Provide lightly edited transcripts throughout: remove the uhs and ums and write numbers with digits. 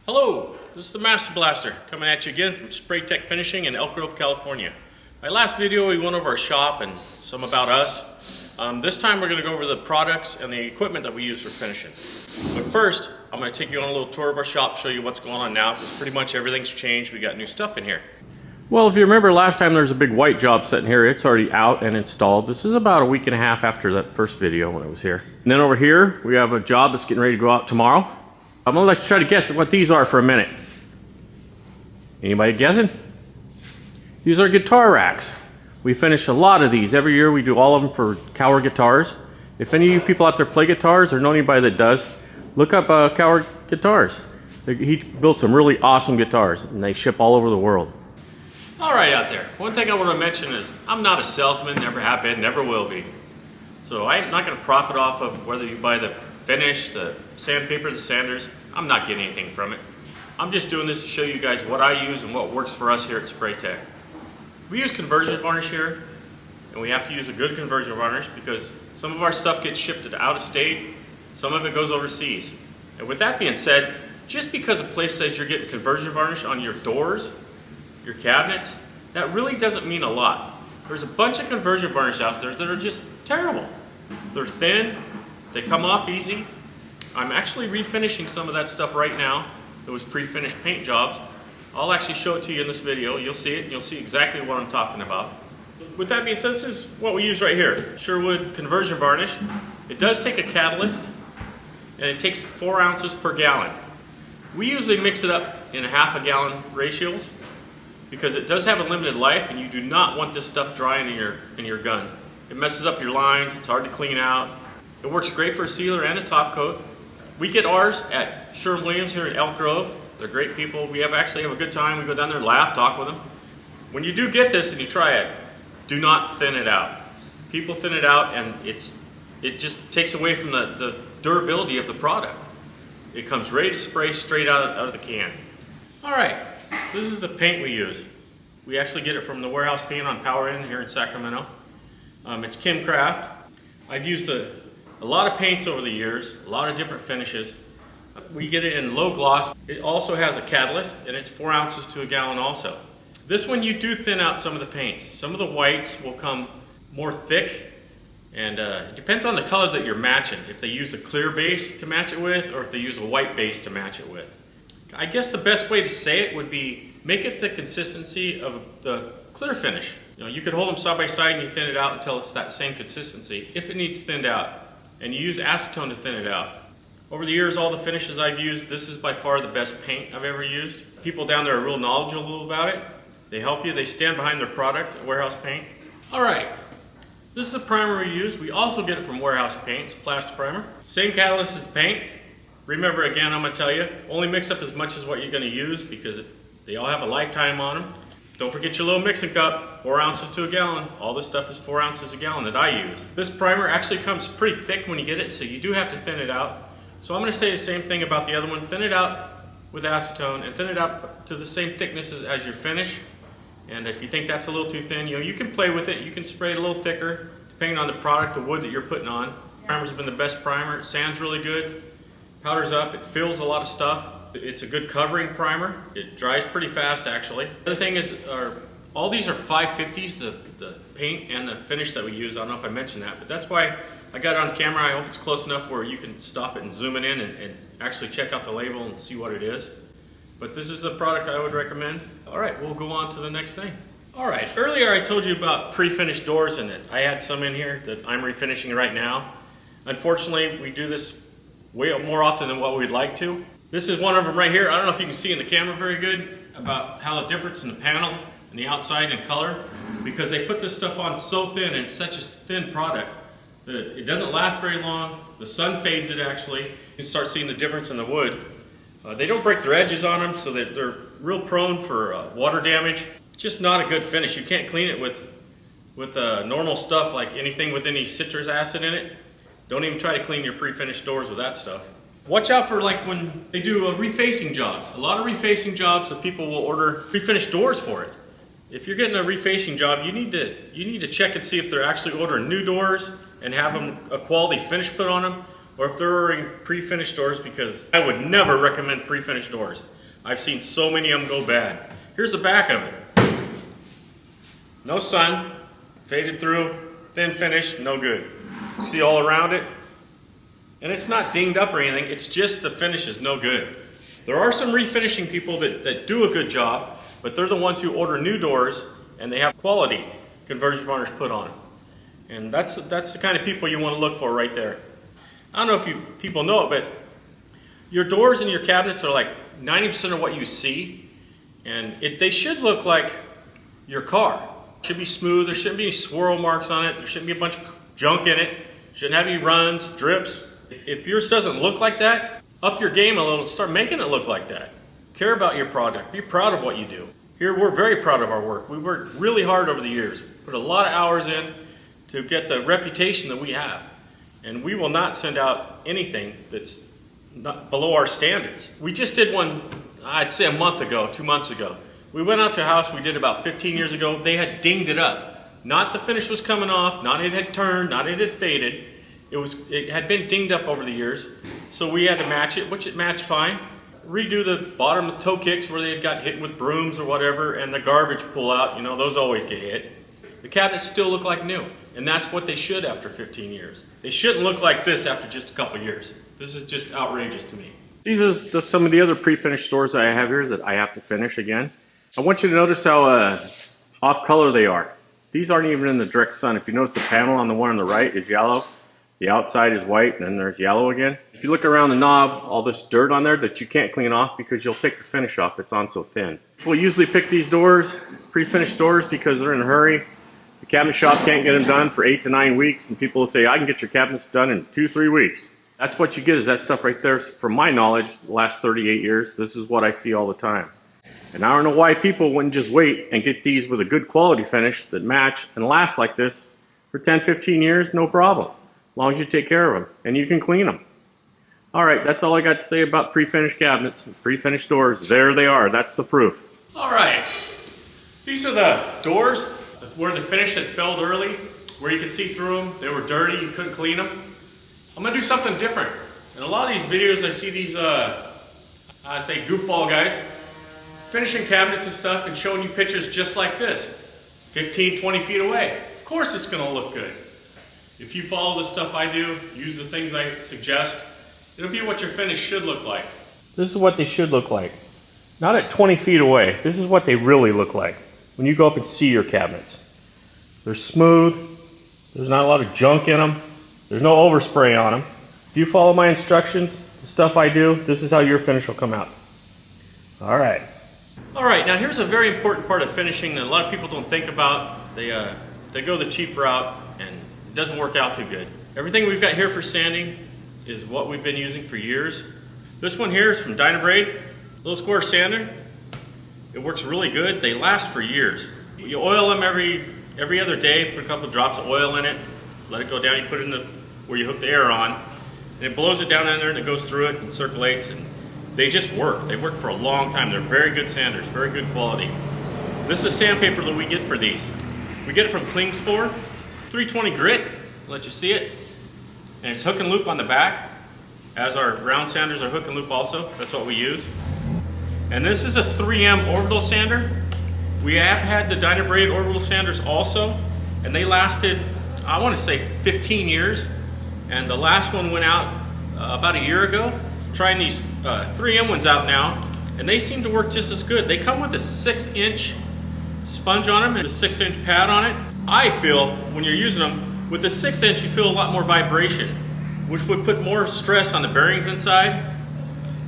Hello, this is the Master Blaster coming at you again from Spray Tech Finishing in Elk Grove, California. My last video we went over our shop and some about us. This time we're going to go over the products and the equipment that we use for finishing. But first, I'm going to take you on a little tour of our shop, show you what's going on now, because pretty much everything's changed. We got new stuff in here. Well, if you remember last time there was a big white job sitting here. It's already out and installed. This is about a week and a half after that first video when I was here. And then over here we have a job that's getting ready to go out tomorrow. I'm going to let you try to guess what these are for a minute. Anybody guessing? These are guitar racks. We finish a lot of these. Every year we do all of them for Cower Guitars. If any of you people out there play guitars or know anybody that does, look up Cower Guitars. He built some really awesome guitars and they ship all over the world. Alright out there, one thing I want to mention is I'm not a salesman, never have been, never will be. So I'm not going to profit off of whether you buy the finish, the sandpaper, the sanders. I'm not getting anything from it. I'm just doing this to show you guys what I use and what works for us here at Spray Tech. We use conversion varnish here, and we have to use a good conversion varnish because some of our stuff gets shipped out of state, some of it goes overseas. And with that being said, just because a place says you're getting conversion varnish on your doors, your cabinets, that really doesn't mean a lot. There's a bunch of conversion varnish out there that are just terrible. They're thin, they come off easy. I'm actually refinishing some of that stuff right now. It was pre-finished paint jobs. I'll actually show it to you in this video. You'll see it, and you'll see exactly what I'm talking about. With that being said, this is what we use right here. Sher-Wood conversion varnish. It does take a catalyst, and it takes 4 ounces per gallon. We usually mix it up in half a gallon ratios because it does have a limited life, and you do not want this stuff drying in your gun. It messes up your lines, it's hard to clean out. It works great for a sealer and a top coat. We get ours at Sherwin-Williams here in Elk Grove. They're great people. We actually have a good time. We go down there and laugh, talk with them. When you do get this and you try it, do not thin it out. People thin it out and it just takes away from the durability of the product. It comes ready to spray straight out of the can. Alright, this is the paint we use. We actually get it from the warehouse paint on Power Inn here in Sacramento. It's Chemcraft. I've used a lot of paints over the years, a lot of different finishes. We get it in low gloss. It also has a catalyst, and it's 4 ounces to a gallon also. This one you do thin out some of the paints. Some of the whites will come more thick, and it depends on the color that you're matching. If they use a clear base to match it with, or if they use a white base to match it with. I guess the best way to say it would be, make it the consistency of the clear finish. You know, you could hold them side by side and you thin it out until it's that same consistency, if it needs thinned out. And you use acetone to thin it out. Over the years, all the finishes I've used, this is by far the best paint I've ever used. People down there are real knowledgeable about it. They help you, they stand behind their product, Warehouse Paint. Alright, this is the primer we use. We also get it from Warehouse Paint, it's Plastiprimer. Same catalyst as the paint. Remember again, I'm going to tell you, only mix up as much as what you're going to use because they all have a lifetime on them. Don't forget your little mixing cup, 4 ounces to a gallon. All this stuff is 4 ounces a gallon that I use. This primer actually comes pretty thick when you get it, so you do have to thin it out. So I'm going to say the same thing about the other one. Thin it out with acetone and thin it out to the same thickness as your finish. And if you think that's a little too thin, you can play with it. You can spray it a little thicker, depending on the product, the wood that you're putting on. Primer's been the best primer. It sands really good, powders up, it fills a lot of stuff. It's a good covering primer. It dries pretty fast actually. The other thing is, all these are 550s, the paint and the finish that we use. I don't know if I mentioned that, but that's why I got it on camera. I hope it's close enough where you can stop it and zoom it in and actually check out the label and see what it is. But this is the product I would recommend. Alright, we'll go on to the next thing. Alright, earlier I told you about pre-finished doors in it. I had some in here that I'm refinishing right now. Unfortunately, we do this way more often than what we'd like to. This is one of them right here. I don't know if you can see in the camera very good about how the difference in the panel and the outside and color, because they put this stuff on so thin and it's such a thin product that it doesn't last very long. The sun fades it actually. You can start seeing the difference in the wood. They don't break their edges on them, so that they're real prone for water damage. It's just not a good finish. You can't clean it with normal stuff like anything with any citrus acid in it. Don't even try to clean your pre-finished doors with that stuff. Watch out for like when they do refacing jobs. A lot of refacing jobs that people will order pre-finished doors for it. If you're getting a refacing job, you need to check and see if they're actually ordering new doors and have them a quality finish put on them, or if they're ordering pre-finished doors, because I would never recommend pre-finished doors. I've seen so many of them go bad. Here's the back of it. No sun, faded through, thin finish, no good. See all around it? And it's not dinged up or anything, it's just the finish is no good. There are some refinishing people that do a good job, but they're the ones who order new doors and they have quality conversion varnish put on them. And that's the kind of people you want to look for right there. I don't know if you people know it, but your doors and your cabinets are like 90% of what you see, and they should look like your car. It should be smooth, there shouldn't be any swirl marks on it, there shouldn't be a bunch of junk in it, shouldn't have any runs, drips. If yours doesn't look like that, up your game a little, start making it look like that. Care about your product, be proud of what you do. Here we're very proud of our work. We worked really hard over the years, put a lot of hours in to get the reputation that we have. And we will not send out anything that's not below our standards. We just did one, I'd say a month ago, 2 months ago. We went out to a house we did about 15 years ago. They had dinged it up. Not the finish was coming off, not it had turned, not it had faded. It had been dinged up over the years. So we had to match it, which it matched fine. Redo the bottom of toe kicks where they had got hit with brooms or whatever, and the garbage pull out, you know, those always get hit. The cabinets still look like new, and that's what they should after 15 years. They shouldn't look like this after just a couple years. This is just outrageous to me. These are just some of the other pre-finished doors that I have here that I have to finish again. I want you to notice how off color they are. These aren't even in the direct sun. If you notice, the panel on the one on the right is yellow. The outside is white, and then there's yellow again. If you look around the knob, all this dirt on there that you can't clean off because you'll take the finish off. It's on so thin. People usually pick these doors, pre-finished doors, because they're in a hurry. The cabinet shop can't get them done for 8 to 9 weeks, and people will say, I can get your cabinets done in 2-3 weeks. That's what you get, is that stuff right there. From my knowledge, the last 38 years, this is what I see all the time. And I don't know why people wouldn't just wait and get these with a good quality finish that match and last like this for 10-15 years, no problem. As long as you take care of them and you can clean them. All right, that's all I got to say about pre-finished cabinets, pre-finished doors. There they are, that's the proof. All right, these are the doors where the finish had failed early, where you could see through them. They were dirty, you couldn't clean them. I'm gonna do something different. In a lot of these videos, I see these, I say goofball guys, finishing cabinets and stuff and showing you pictures just like this, 15, 20 feet away. Of course it's gonna look good. If you follow the stuff I do, use the things I suggest, it'll be what your finish should look like. This is what they should look like. Not at 20 feet away. This is what they really look like when you go up and see your cabinets. They're smooth. There's not a lot of junk in them. There's no overspray on them. If you follow my instructions, the stuff I do, this is how your finish will come out. All right. All right, now here's a very important part of finishing that a lot of people don't think about. They go the cheap route and it doesn't work out too good. Everything we've got here for sanding is what we've been using for years. This one here is from Dynabrade, little square sander. It works really good. They last for years. You oil them every other day, put a couple drops of oil in it, let it go down, you put it in where you hook the air on, and it blows it down in there and it goes through it and circulates, and they just work. They work for a long time. They're very good sanders, very good quality. This is sandpaper that we get for these. We get it from Klingspor, 320 grit, let you see it, and it's hook and loop on the back, as our round sanders are hook and loop also. That's what we use. And this is a 3M Orbital sander. We have had the Dynabrade Orbital sanders also, and they lasted, I want to say 15 years, and the last one went out about a year ago. Trying these 3M ones out now, and they seem to work just as good. They come with a 6-inch sponge on them and a 6-inch pad on it. I feel when you're using them, with the 6-inch you feel a lot more vibration, which would put more stress on the bearings inside.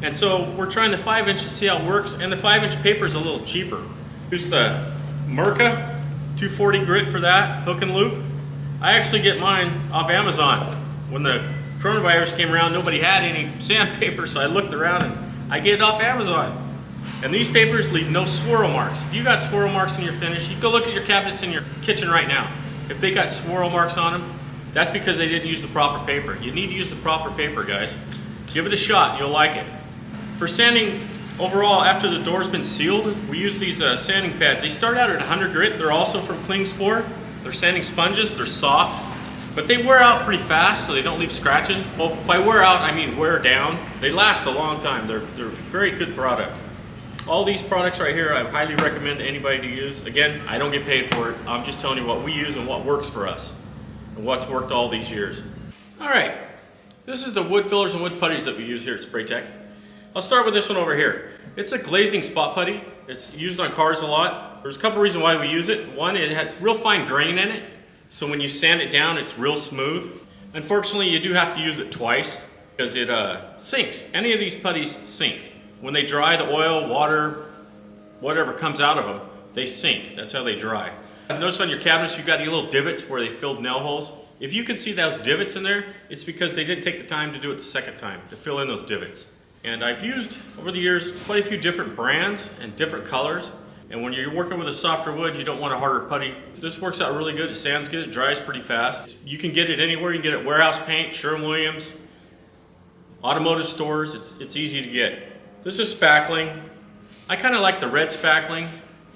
And so we're trying the 5-inch to see how it works, and the 5-inch paper is a little cheaper. Use the Merca 240 grit for that, hook and loop. I actually get mine off Amazon. When the coronavirus came around, nobody had any sandpaper, so I looked around and I get it off Amazon. And these papers leave no swirl marks. If you got swirl marks in your finish, you go look at your cabinets in your kitchen right now. If they got swirl marks on them, that's because they didn't use the proper paper. You need to use the proper paper, guys. Give it a shot, you'll like it. For sanding overall, after the door's been sealed, we use these sanding pads. They start out at 100 grit. They're also from Klingspor. They're sanding sponges. They're soft, but they wear out pretty fast, so they don't leave scratches. Well, by wear out, I mean wear down. They last a long time. They're a very good product. All these products right here, I highly recommend to anybody to use. Again, I don't get paid for it. I'm just telling you what we use and what works for us and what's worked all these years. All right, this is the wood fillers and wood putties that we use here at Spraytech. I'll start with this one over here. It's a glazing spot putty. It's used on cars a lot. There's a couple reasons why we use it. One, it has real fine grain in it, so when you sand it down, it's real smooth. Unfortunately, you do have to use it twice because it sinks. Any of these putties sink. When they dry, the oil, water, whatever comes out of them, they sink. That's how they dry. Notice on your cabinets, you've got these little divots where they filled nail holes. If you can see those divots in there, it's because they didn't take the time to do it the second time, to fill in those divots. And I've used, over the years, quite a few different brands and different colors. And when you're working with a softer wood, you don't want a harder putty. This works out really good. It sands good. It dries pretty fast. You can get it anywhere. You can get it at Warehouse Paint, Sher-Williams, automotive stores. It's easy to get. This is spackling. I kind of like the red spackling.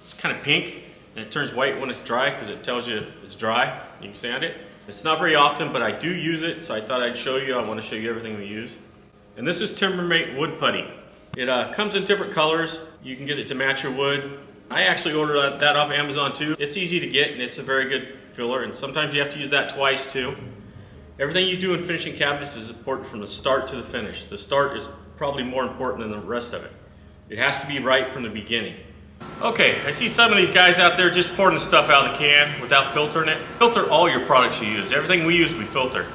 It's kind of pink and it turns white when it's dry because it tells you it's dry. You can sand it. It's not very often, but I do use it, so I thought I'd show you. I want to show you everything we use. And this is Timbermate wood putty. It comes in different colors. You can get it to match your wood. I actually ordered that off Amazon too. It's easy to get and it's a very good filler, and sometimes you have to use that twice too. Everything you do in finishing cabinets is important from the start to the finish. The start is probably more important than the rest of it. It has to be right from the beginning. Okay, I see some of these guys out there just pouring the stuff out of the can without filtering it. Filter all your products you use. Everything we use, we filter.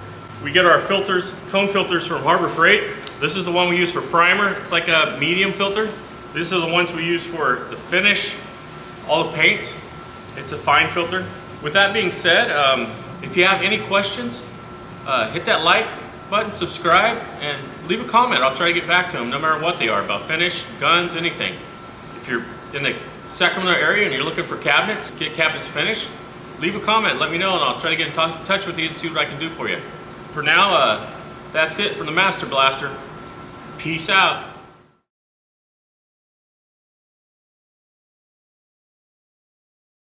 We get our filters, cone filters from Harbor Freight. This is the one we use for primer. It's like a medium filter. These are the ones we use for the finish, all the paints. It's a fine filter. With that being said, if you have any questions, hit that like button, subscribe, and leave a comment. I'll try to get back to them no matter what they are, about finish, guns, anything. If you're in the Sacramento area and you're looking for cabinets, get cabinets finished, leave a comment, let me know, and I'll try to get in touch with you and see what I can do for you. For now, that's it from the Master Blaster. Peace out.